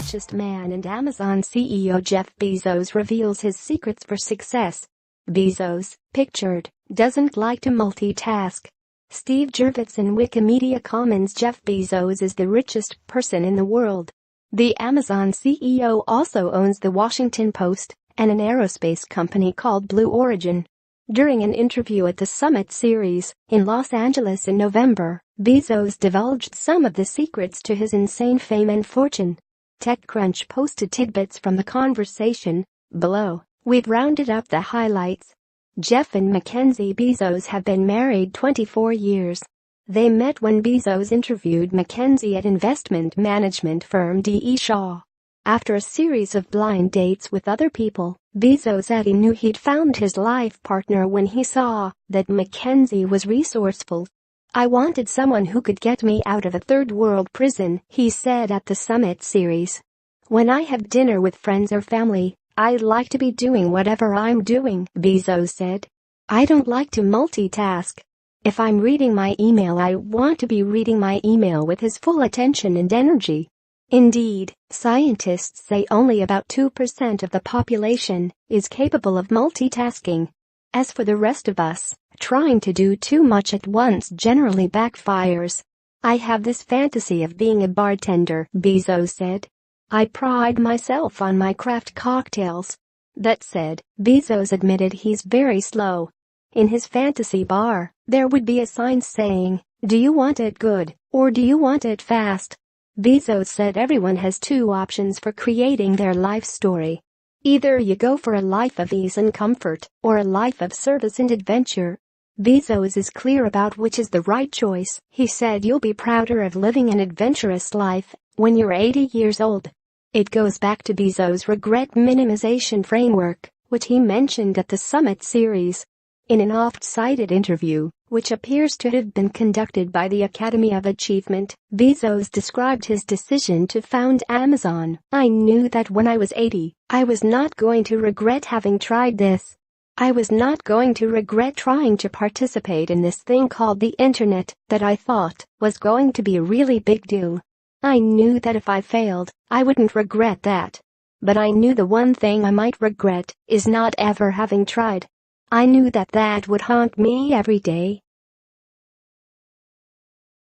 richest man and Amazon CEO Jeff Bezos reveals his secrets for success. Bezos, pictured, doesn't like to multitask. Steve Jurvetson in Wikimedia Commons. Jeff Bezos is the richest person in the world. The Amazon CEO also owns the Washington Post and an aerospace company called Blue Origin. During an interview at the Summit Series in Los Angeles in November, Bezos divulged some of the secrets to his insane fame and fortune. TechCrunch posted tidbits from the conversation. Below, we've rounded up the highlights. Jeff and Mackenzie Bezos have been married 24 years. They met when Bezos interviewed Mackenzie at investment management firm D.E. Shaw. After a series of blind dates with other people, Bezos said he knew he'd found his life partner when he saw that Mackenzie was resourceful. "I wanted someone who could get me out of a third-world prison," he said at the Summit Series. "When I have dinner with friends or family, I like to be doing whatever I'm doing," Bezos said. "I don't like to multitask. If I'm reading my email, I want to be reading my email with his full attention and energy." Indeed, scientists say only about 2% of the population is capable of multitasking. As for the rest of us, trying to do too much at once generally backfires. "I have this fantasy of being a bartender," Bezos said. "I pride myself on my craft cocktails." That said, Bezos admitted he's very slow. In his fantasy bar, there would be a sign saying, "Do you want it good, or do you want it fast?" Bezos said everyone has two options for creating their life story. Either you go for a life of ease and comfort, or a life of service and adventure. Bezos is clear about which is the right choice. He said you'll be prouder of living an adventurous life when you're 80 years old. It goes back to Bezos' regret minimization framework, which he mentioned at the Summit Series. In an oft-cited interview, which appears to have been conducted by the Academy of Achievement, Bezos described his decision to found Amazon. "I knew that when I was 80, I was not going to regret having tried this. I was not going to regret trying to participate in this thing called the internet that I thought was going to be a really big deal. I knew that if I failed, I wouldn't regret that. But I knew the one thing I might regret is not ever having tried. I knew that would haunt me every day."